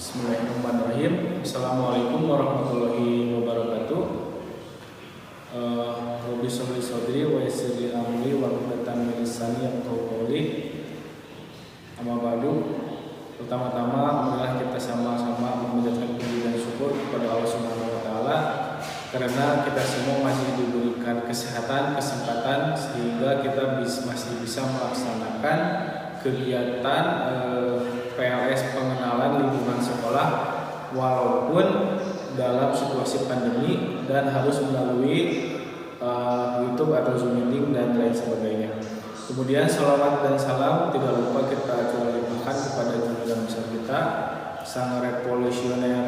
Bismillahirrahmanirrahim. Assalamualaikum warahmatullahi wabarakatuh. Rabbi sholli shodri wa yassir li amri wahlul min lisani yafqahu qawli. Amma ba'du. Pertama-tama marilah kita sama-sama memanjatkan puji dan syukur kepada Allah Subhanahu wa taala karena kita semua masih diberikan kesehatan, kesempatan sehingga kita masih bisa melaksanakan kegiatan PLS pengenalan lingkungan sekolah walaupun dalam situasi pandemi dan harus melalui YouTube atau Zoom meeting dan lain sebagainya. Kemudian salawat dan salam tidak lupa kita limpahkan kepada junjungan besar kita, sang revolusioner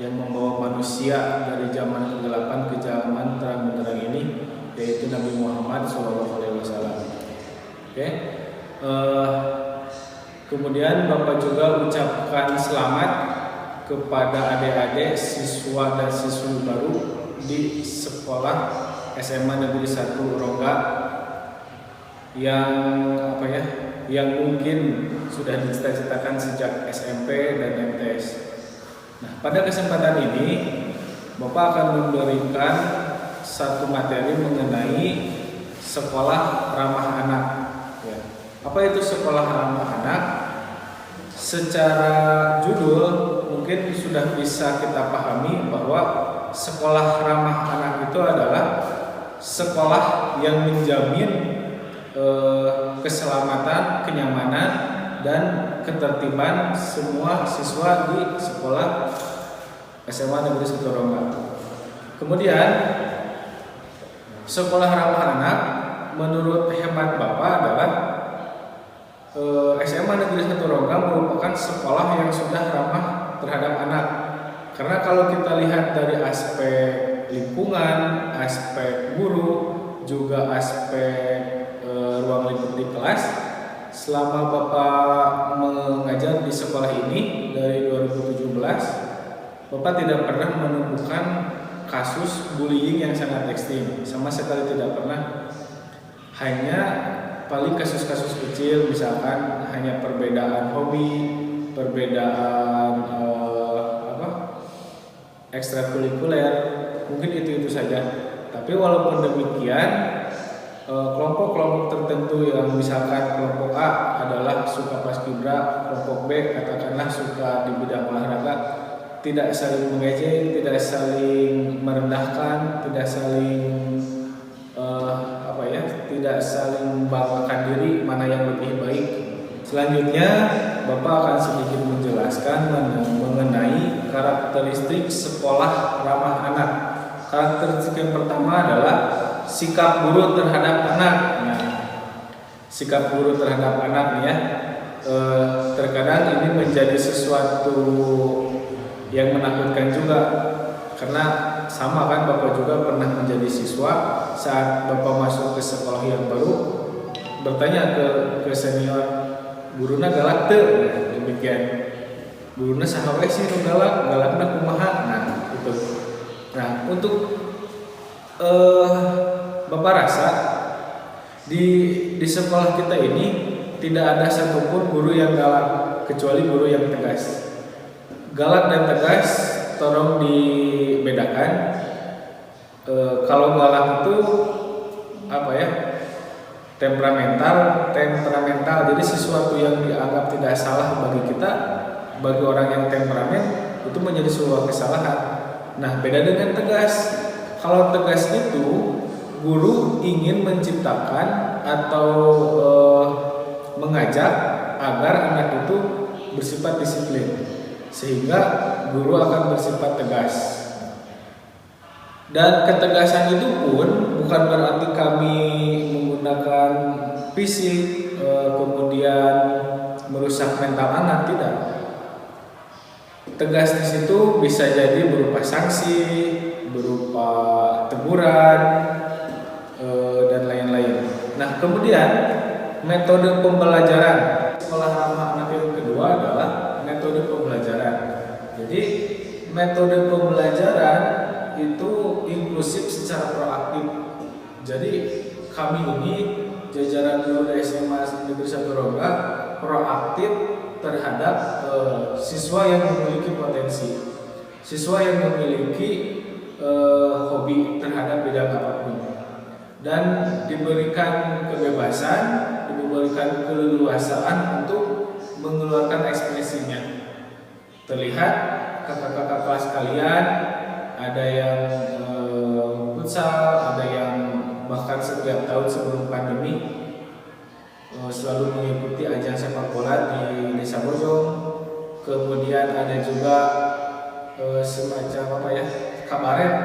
yang membawa manusia dari zaman kegelapan ke zaman terang benderang ini, yaitu Nabi Muhammad SAW. Oke. Kemudian Bapak juga ucapkan selamat kepada adik-adik siswa dan siswi baru di sekolah SMA Negeri 1 Rongga yang mungkin sudah dicita-citakan sejak SMP dan MTS. Nah, pada kesempatan ini Bapak akan memberikan satu materi mengenai sekolah ramah anak. Ya. Apa itu sekolah ramah anak? Secara judul mungkin sudah bisa kita pahami bahwa sekolah ramah anak itu adalah sekolah yang menjamin keselamatan, kenyamanan, dan ketertiban semua siswa di sekolah SMA Negeri 1 Rongga. Kemudian sekolah ramah anak menurut hemat Bapak adalah SMA Negeri 1 Rongga merupakan sekolah yang sudah ramah terhadap anak. Karena kalau kita lihat dari aspek lingkungan, aspek guru, juga aspek ruang lingkup di kelas, selama Bapak mengajar di sekolah ini dari 2017, Bapak tidak pernah menemukan kasus bullying yang sangat ekstrim, sama sekali tidak pernah. Hanya paling kasus-kasus kecil, misalkan hanya perbedaan hobi, perbedaan ekstrakurikuler, mungkin itu saja. Tapi walaupun demikian, kelompok-kelompok tertentu yang misalkan kelompok A adalah suka paskibra, kelompok B katakanlah suka di bidang olahraga, tidak saling mengejek, tidak saling merendahkan, tidak saling tidak saling membanggakan diri mana yang lebih baik. Selanjutnya Bapak akan sedikit menjelaskan mengenai karakteristik sekolah ramah anak. Karakteristik yang pertama adalah sikap guru terhadap anak. Nah, sikap guru terhadap anak ya, terkadang ini menjadi sesuatu yang menakutkan juga. Karena sama kan Bapak juga pernah menjadi siswa, saat Bapak masuk ke sekolah yang baru bertanya ke senior, guruna galak teu? Nah, demikian. Guruna saha we sih nu galakna kumaha? Nah, itu. Nah, untuk Bapak rasa di sekolah kita ini tidak ada satupun guru yang galak kecuali guru yang tegas. Galak dan tegas tolong dibedakan. Kalau galak itu temperamental. Jadi sesuatu yang dianggap tidak salah bagi kita, bagi orang yang temperamen itu menjadi sebuah kesalahan. Nah, beda dengan tegas. Kalau tegas itu guru ingin menciptakan atau mengajak agar anak itu bersifat disiplin, sehingga guru akan bersifat tegas. Dan ketegasan itu pun bukan berarti kami menggunakan fisik kemudian merusak mental anak, tidak. Tegas di situ bisa jadi berupa sanksi, berupa teguran, dan lain-lain. Nah, kemudian metode pembelajaran sekolah ramah anak yang kedua adalah metode pembelajaran. Jadi metode pembelajaran itu inklusif secara proaktif. Jadi kami ini jajaran guru SMA Negeri 1 Rongga proaktif terhadap siswa yang memiliki potensi, siswa yang memiliki hobi terhadap bidang apapun, dan diberikan kebebasan, diberikan keleluasaan untuk mengeluarkan ekspresinya. Terlihat kakak-kakak kelas kalian ada yang futsal, ada yang bahkan setiap tahun sebelum pandemi selalu mengikuti ajang sepak bola di Desa Bojong. Kemudian ada juga semacam kabaret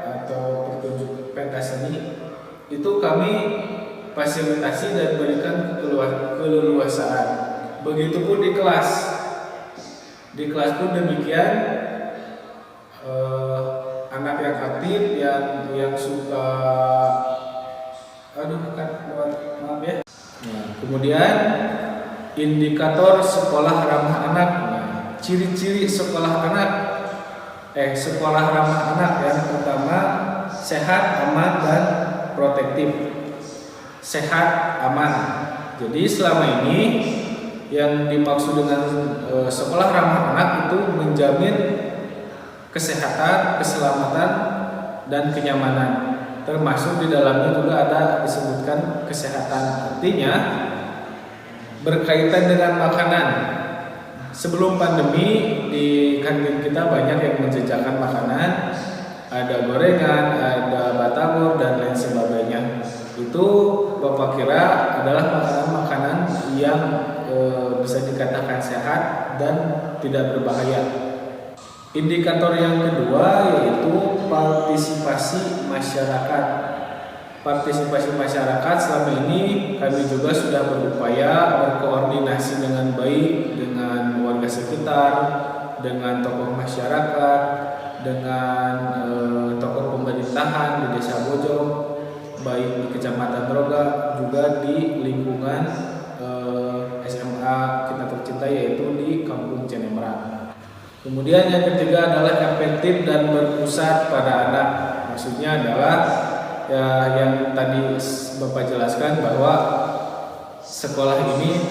atau pertunjukan pentas seni. Itu kami fasilitasi dan berikan keleluasaan. Begitupun di kelas. Di kelas pun demikian, anak yang aktif, yang suka, maaf ya. Nah, kemudian indikator sekolah ramah anak. Nah, ciri-ciri sekolah ramah anak yang pertama sehat, aman, dan protektif. Sehat, aman. Jadi selama ini yang dimaksud dengan sekolah ramah anak itu menjamin kesehatan, keselamatan, dan kenyamanan. Termasuk di dalamnya juga ada disebutkan kesehatan. Artinya berkaitan dengan makanan. Sebelum pandemi di kantin kita banyak yang menjajakan makanan, ada gorengan, ada batagor, dan lain sebagainya. Itu Bapak kira adalah makanan-makanan yang bisa dikatakan sehat dan tidak berbahaya. Indikator yang kedua yaitu partisipasi masyarakat. Partisipasi masyarakat selama ini kami juga sudah berupaya berkoordinasi dengan baik dengan warga sekitar, dengan tokoh masyarakat, dengan tokoh pemerintahan di Desa Bojong, baik di Kecamatan Droga juga di lingkungan SMA kita tercinta yaitu di Kampung Cenemerang. Kemudian yang ketiga adalah efektif dan berpusat pada anak. Maksudnya adalah ya yang tadi Bapak jelaskan bahwa sekolah ini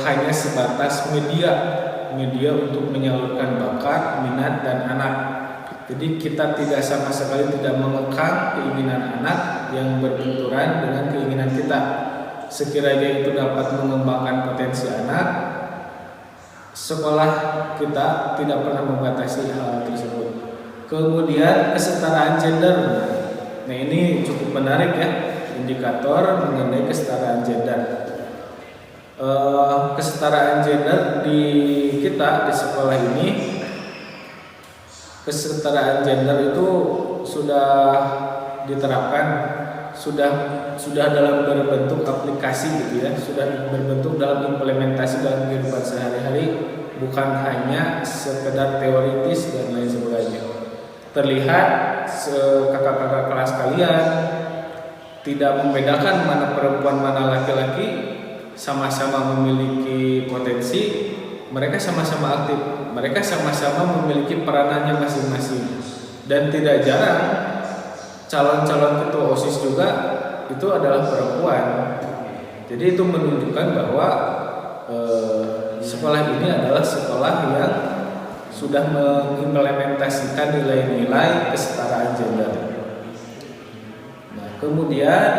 hanya sebatas media untuk menyalurkan bakat, minat, dan anak. Jadi kita tidak sama sekali tidak mengekang keinginan anak yang berbenturan dengan keinginan kita. Sekiranya itu dapat mengembangkan potensi anak, sekolah kita tidak pernah membatasi hal tersebut. Kemudian kesetaraan gender. Nah ini cukup menarik ya, indikator mengenai kesetaraan gender. Kesetaraan gender di kita di sekolah ini, kesetaraan gender itu sudah diterapkan, sudah dalam berbentuk aplikasi gitu ya, sudah berbentuk dalam implementasi dalam kehidupan sehari-hari, bukan hanya sekedar teoritis dan lain sebagainya. Terlihat kakak-kakak kelas kalian tidak membedakan mana perempuan mana laki-laki, sama-sama memiliki potensi, mereka sama-sama aktif, mereka sama-sama memiliki peranannya masing-masing, dan tidak jarang calon-calon ketua OSIS juga itu adalah perempuan. Jadi itu menunjukkan bahwa sekolah ini adalah sekolah yang sudah mengimplementasikan nilai-nilai kesetaraan gender. Nah, kemudian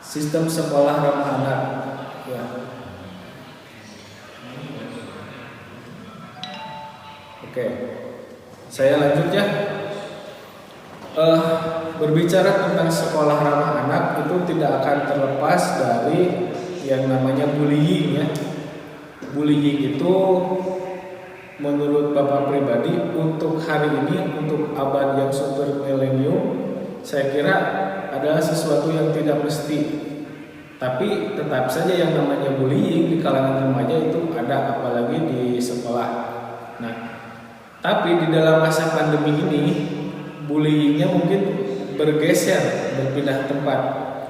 sistem sekolah ramah anak. Ya. Oke, saya lanjut ya. Berbicara tentang sekolah ramah anak itu tidak akan terlepas dari yang namanya bullying ya. Bullying itu menurut Bapak pribadi untuk hari ini, untuk abad yang super milenium, saya kira adalah sesuatu yang tidak mesti. Tapi tetap saja yang namanya bullying di kalangan remaja itu ada, apalagi di sekolah. Nah, tapi di dalam masa pandemi ini bullyingnya mungkin bergeser, berpindah tempat.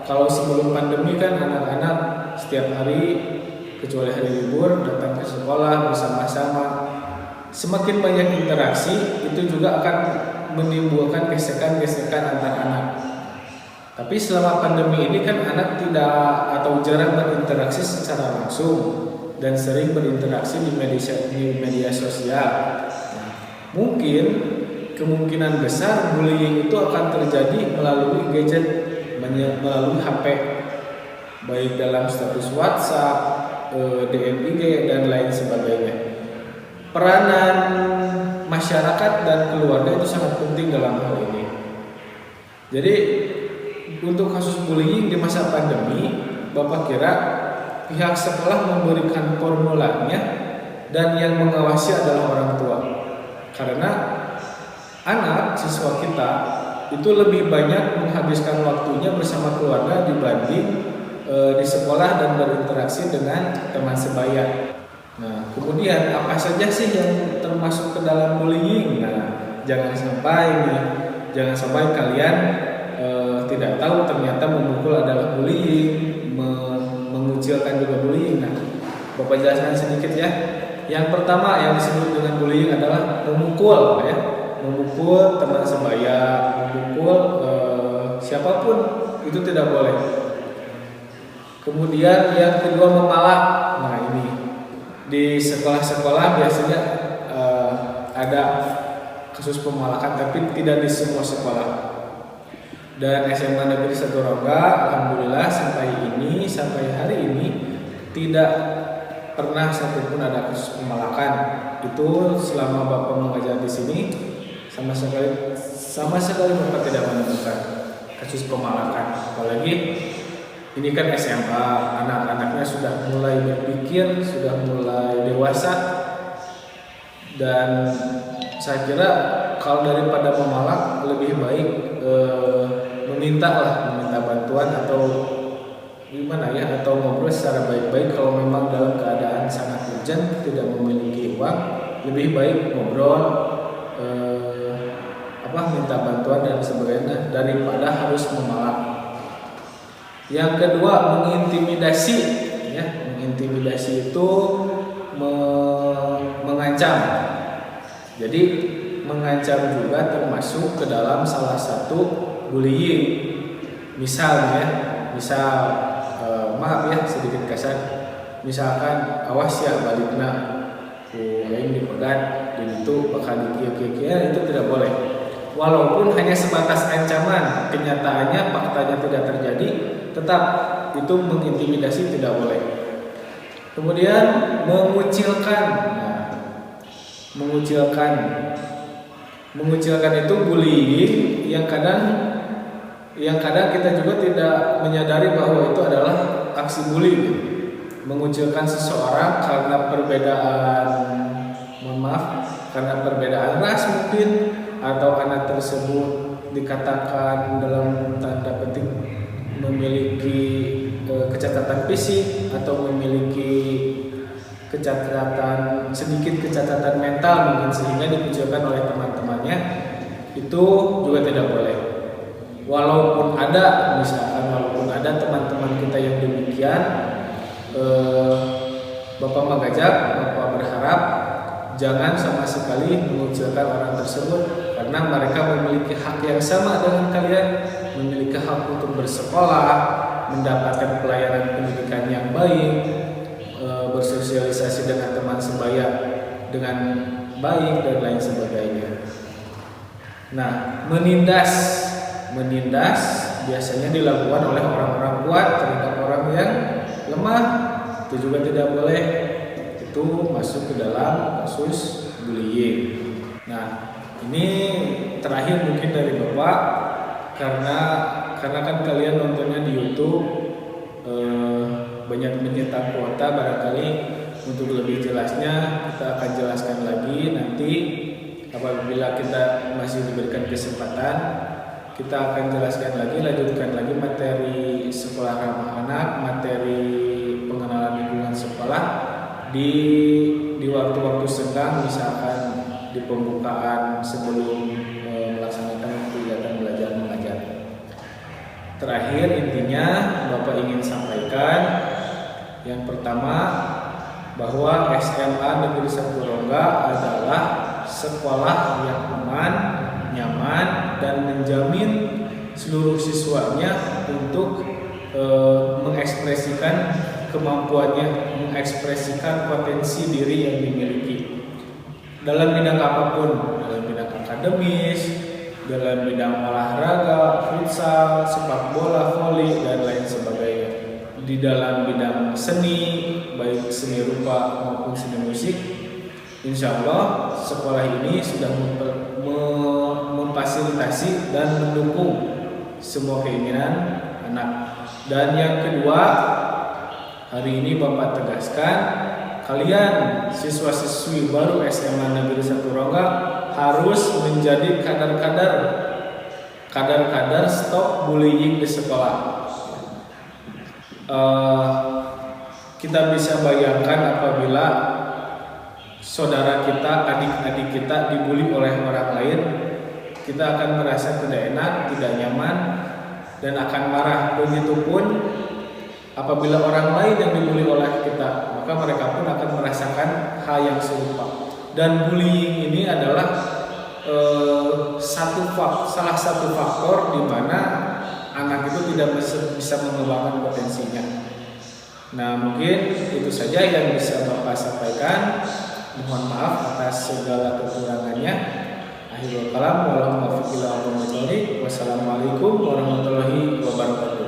Kalau sebelum pandemi kan anak-anak setiap hari kecuali hari libur datang ke sekolah bersama-sama. Semakin banyak interaksi itu juga akan menimbulkan gesekan-gesekan antar anak. Tapi selama pandemi ini kan anak tidak atau jarang berinteraksi secara langsung dan sering berinteraksi di media sosial. Nah, mungkin kemungkinan besar bullying itu akan terjadi melalui gadget, melalui HP, baik dalam status WhatsApp, DM IG dan lain sebagainya. Peranan masyarakat dan keluarga itu sangat penting dalam hal ini. Jadi untuk kasus bullying di masa pandemi, Bapak kira pihak sekolah memberikan formularnya dan yang mengawasi adalah orang tua. Karena anak siswa kita itu lebih banyak menghabiskan waktunya bersama keluarga dibanding di sekolah dan berinteraksi dengan teman sebaya. Nah, kemudian apa saja sih yang termasuk ke dalam bullying? Nah, jangan sampai kalian tidak tahu ternyata memukul adalah bullying, mengucilkan juga bullying. Nah, Bapak jelaskan sedikit ya. Yang pertama yang disebut dengan bullying adalah memukul, ya, memukul teman sebaya, memukul siapapun itu tidak boleh. Kemudian yang kedua memalak. Nah, ini di sekolah-sekolah biasanya ada kasus pemalakan, tapi tidak di semua sekolah. Dan SMA Negeri 1 Rongga, alhamdulillah sampai hari ini tidak pernah satupun ada kasus pemalakan. Itu selama Bapak mengajar di sini sama sekali Bapak tidak menemukan kasus pemalakan. Apalagi ini kan SMA, anak-anaknya sudah mulai berpikir, sudah mulai dewasa, dan saya kira kalau daripada memalak lebih baik meminta bantuan atau gimana ya, atau ngobrol secara baik-baik. Kalau memang dalam keadaan sangat urgent, tidak memiliki uang, lebih baik ngobrol, minta bantuan dan sebagainya daripada harus memalak. Yang kedua mengintimidasi, ya, mengintimidasi itu mengancam. Jadi mengancam juga termasuk ke dalam salah satu bullying. Misalnya, maaf ya sedikit kasar, misalkan awas ya balikna lain dipegat itu bakal dikia-kia, itu tidak boleh. Walaupun hanya sebatas ancaman, kenyataannya faktanya tidak terjadi, tetap itu mengintimidasi, tidak boleh. Kemudian mengucilkan. Nah, mengucilkan itu bullying yang kadang kita juga tidak menyadari bahwa itu adalah aksi bullying. Mengucilkan seseorang karena perbedaan ras mungkin, atau anak tersebut dikatakan dalam tanda petik memiliki kecacatan fisik atau memiliki sedikit kecacatan mental mungkin, sehingga dikucilkan oleh teman-temannya, itu juga tidak boleh. Walaupun ada teman-teman kita yang demikian, Bapak berharap jangan sama sekali mengucilkan orang tersebut, karena mereka memiliki hak yang sama dengan kalian, memiliki hak untuk bersekolah, mendapatkan pelayanan pendidikan yang baik, bersosialisasi dengan teman sebaya dengan baik dan lain sebagainya. Nah, menindas biasanya dilakukan oleh orang-orang kuat terhadap orang yang lemah, itu juga tidak boleh. Itu masuk ke dalam kasus bullying. Nah, ini terakhir mungkin dari Bapak, karena kan kalian nontonnya di YouTube, banyak menyita kuota, barangkali untuk lebih jelasnya kita akan jelaskan lagi nanti apabila kita masih diberikan kesempatan. Kita akan jelaskan lagi, lanjutkan lagi materi sekolah ramah anak, materi pengenalan lingkungan sekolah di waktu-waktu senggang, misalkan di pembukaan sebelum melaksanakan kegiatan belajar mengajar. Terakhir, intinya Bapak ingin sampaikan yang pertama, bahwa SMA Negeri 1 Rongga adalah sekolah yang aman, nyaman, dan menjamin seluruh siswanya untuk mengekspresikan kemampuannya, mengekspresikan potensi diri yang dimiliki dalam bidang apapun, dalam bidang akademis, dalam bidang olahraga, futsal, sepak bola, voli, dan lain sebagainya. Di dalam bidang seni, baik seni rupa maupun seni musik, insya Allah sekolah ini sudah memfasilitasi dan mendukung semua keinginan anak. Dan yang kedua, hari ini Bapak tegaskan, kalian siswa-siswi baru SMA Negeri 1 Rongga harus menjadi kadar-kadar stop bullying di sekolah. Kita bisa bayangkan apabila saudara kita, adik-adik kita dibully oleh orang lain, kita akan merasa tidak enak, tidak nyaman, dan akan marah. Begitupun apabila orang lain yang dibully oleh kita, maka mereka pun akan merasakan hal yang serupa. Dan bullying ini adalah salah satu faktor di mana anak itu tidak bisa mengembangkan potensinya. Nah, mungkin itu saja yang bisa Bapak sampaikan. Mohon maaf atas segala kekurangannya. Akhirul kalam, wassalamualaikum warahmatullahi wabarakatuh.